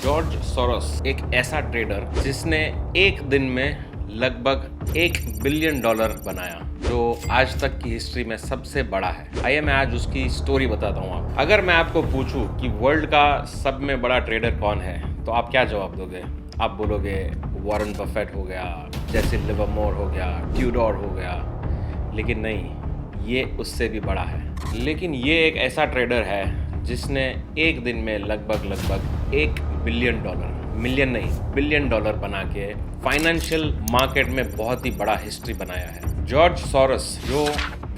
George Soros एक ऐसा trader जिसने एक दिन में लगभग $1 बिलियन बनाया, जो आज तक की हिस्ट्री में सबसे बड़ा है। आइए मैं आज उसकी स्टोरी बताता हूँ आप। अगर मैं आपको पूछूं कि वर्ल्ड का सब में बड़ा ट्रेडर कौन है, तो आप क्या जवाब दोगे? आप बोलोगे वॉरेन बफेट हो गया, जैसे लिवरमोर हो गया, ट्यूडोर हो गया। लेकिन नहीं, ये उससे भी बड़ा है। लेकिन ये एक ऐसा ट्रेडर है जिसने एक दिन में लगभग $1 बिलियन, मिलियन नहीं, बिलियन बना के फाइनेंशियल मार्केट में बहुत ही बड़ा हिस्ट्री बनाया है। जॉर्ज सोरोस जो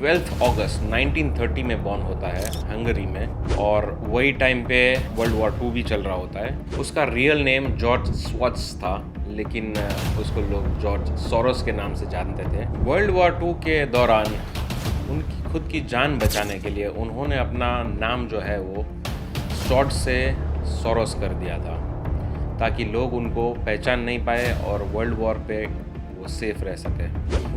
12 अगस्त 1930 में बॉर्न होता है हंगरी में, और वही टाइम पे वर्ल्ड वॉर 2 भी चल रहा होता है। उसका रियल नेम जॉर्ज स्वाट्स था, लेकिन उसको लोग जॉर्ज सोरोस के नाम से जानते थे। वर्ल्ड वॉर 2 के दौरान उनकी खुद की जान बचाने के लिए उन्होंने अपना नाम जो है वो शॉर्ट से सोरोस कर दिया था, ताकि लोग उनको पहचान नहीं पाए और वर्ल्ड वॉर पे वो सेफ रह सके।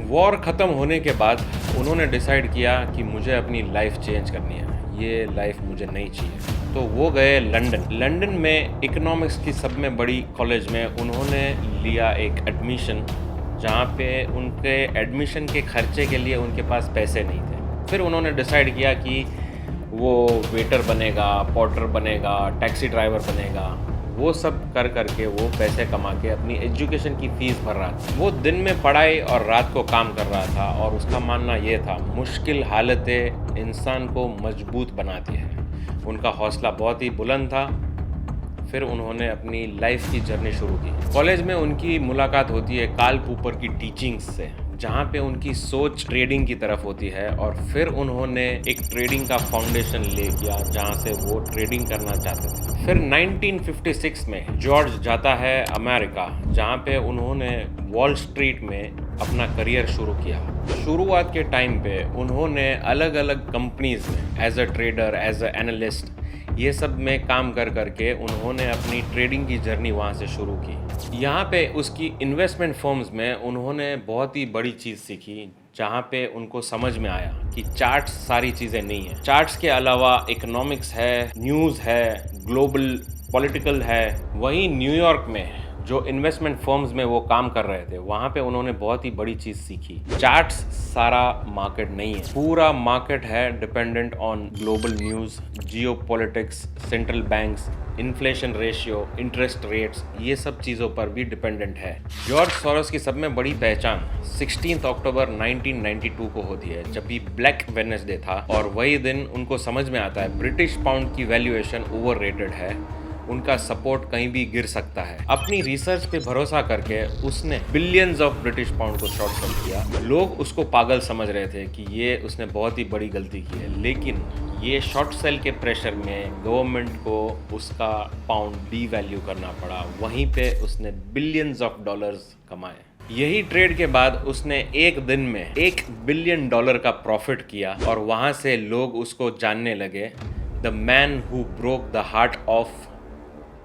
वॉर ख़त्म होने के बाद उन्होंने डिसाइड किया कि मुझे अपनी लाइफ चेंज करनी है, ये लाइफ मुझे नहीं चाहिए। तो वो गए लंदन में इकोनॉमिक्स की सब में बड़ी कॉलेज में उन्होंने लिया एक एडमिशन, जहाँ पे उनके एडमिशन के खर्चे के लिए उनके पास पैसे नहीं थे। फिर उन्होंने डिसाइड किया कि वो वेटर बनेगा, पोर्टर बनेगा, टैक्सी ड्राइवर बनेगा। वो सब कर करके वो पैसे कमा के अपनी एजुकेशन की फ़ीस भर रहा था। वो दिन में पढ़ाई और रात को काम कर रहा था, और उसका मानना ये था मुश्किल हालतें इंसान को मजबूत बनाती है। उनका हौसला बहुत ही बुलंद था। फिर उन्होंने अपनी लाइफ की जर्नी शुरू की। कॉलेज में उनकी मुलाकात होती है कार्ल कूपर की टीचिंग्स से, जहाँ पे उनकी सोच ट्रेडिंग की तरफ होती है। और फिर उन्होंने एक ट्रेडिंग का फाउंडेशन ले किया, जहाँ से वो ट्रेडिंग करना चाहते थे। फिर 1956 में जॉर्ज जाता है अमेरिका, जहाँ पे उन्होंने वॉल स्ट्रीट में अपना करियर शुरू किया। शुरुआत के टाइम पे उन्होंने अलग अलग कंपनीज में as a trader, as a analyst, ये सब में काम कर करके उन्होंने अपनी ट्रेडिंग की जर्नी वहाँ से शुरू की। यहाँ पे उसकी इन्वेस्टमेंट फर्म्स में उन्होंने बहुत ही बड़ी चीज़ सीखी, जहाँ पे उनको समझ में आया कि चार्ट्स सारी चीज़ें नहीं है। चार्ट्स के अलावा इकोनॉमिक्स है, न्यूज़ है, ग्लोबल पॉलिटिकल है। वहीं न्यूयॉर्क में जो इन्वेस्टमेंट फर्म्स में वो काम कर रहे थे, वहाँ पे उन्होंने बहुत ही बड़ी चीज़ सीखी। चार्ट्स सारा मार्केट नहीं है, पूरा मार्केट है dependent on global news, geopolitics, central banks, inflation ratio, interest rates, ये सब चीज़ों पर भी डिपेंडेंट है। जॉर्ज सोरोस की सब में बड़ी पहचान 16 अक्टूबर 1992 को होती है, जब भी ब्लैक वेडनेसडे था। और वही दिन उनको समझ में आता है ब्रिटिश पाउंड की वैल्यूएशन ओवररेटेड है, उनका सपोर्ट कहीं भी गिर सकता है। अपनी रिसर्च पे भरोसा करके उसने बिलियंस ऑफ ब्रिटिश पाउंड को शॉर्ट सेल किया। लोग उसको पागल समझ रहे थे कि ये उसने बहुत ही बड़ी गलती की है, लेकिन ये शॉर्ट सेल के प्रेशर में गवर्नमेंट को उसका पाउंड डीवैल्यू करना पड़ा। वहीं पे उसने बिलियंस ऑफ डॉलर्स कमाए। यही ट्रेड के बाद उसने एक दिन में $1 बिलियन का प्रॉफिट किया, और वहाँ से लोग उसको जानने लगे the man who broke the heart of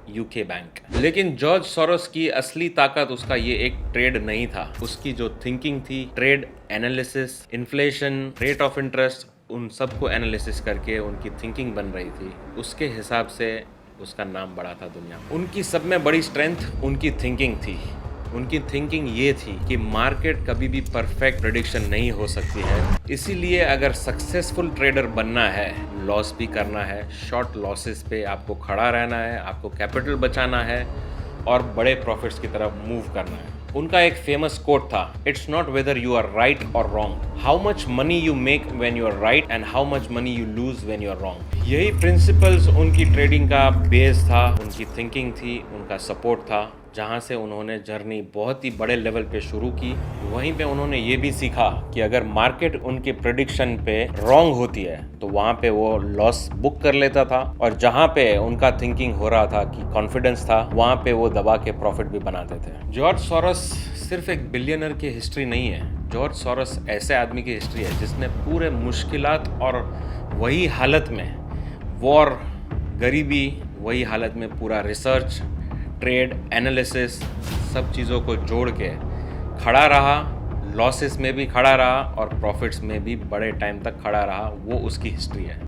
UK bank. लेकिन जॉर्ज सोरोस की असली ताकत उसका ये एक ट्रेड नहीं था। उसकी जो थिंकिंग थी, trade analysis, inflation, rate of interest, उन सबको एनालिसिस करके उनकी थिंकिंग बन रही थी। उसके हिसाब से उसका नाम बड़ा था दुनिया में। उनकी सब में बड़ी स्ट्रेंथ उनकी थिंकिंग थी। उनकी थिंकिंग ये थी कि मार्केट कभी भी परफेक्ट प्रेडिक्शन नहीं हो सकती है। इसीलिए अगर सक्सेसफुल ट्रेडर बनना है, लॉस भी करना है, शॉर्ट लॉसेस पे आपको खड़ा रहना है, आपको कैपिटल बचाना है और बड़े प्रॉफिट्स की तरफ मूव करना है। उनका एक फेमस कोट था, it's not whether you are right or wrong, how much money you make when you are right and how much money you lose when you are wrong. यही principles उनकी trading का base था, उनकी thinking थी, उनका support था, जहाँ से उन्होंने जर्नी बहुत ही बड़े लेवल पे शुरू की। वहीं पे उन्होंने ये भी सीखा कि अगर मार्केट उनके प्रेडिक्शन पे रॉन्ग होती है, तो वहाँ पे वो लॉस बुक कर लेता था, और जहाँ पे उनका थिंकिंग हो रहा था कि कॉन्फिडेंस था, वहाँ पे वो दबा के प्रॉफिट भी बनाते थे। जॉर्ज सोरोस सिर्फ एक बिलियनर की हिस्ट्री नहीं है। जॉर्ज सोरोस ऐसे आदमी की हिस्ट्री है जिसने पूरे मुश्किलात और वही हालत में वॉर, गरीबी, वही हालत में पूरा रिसर्च, ट्रेड, एनालिसिस, सब चीज़ों को जोड़ के खड़ा रहा। लॉसेस में भी खड़ा रहा और प्रॉफिट्स में भी बड़े टाइम तक खड़ा रहा। वो उसकी हिस्ट्री है।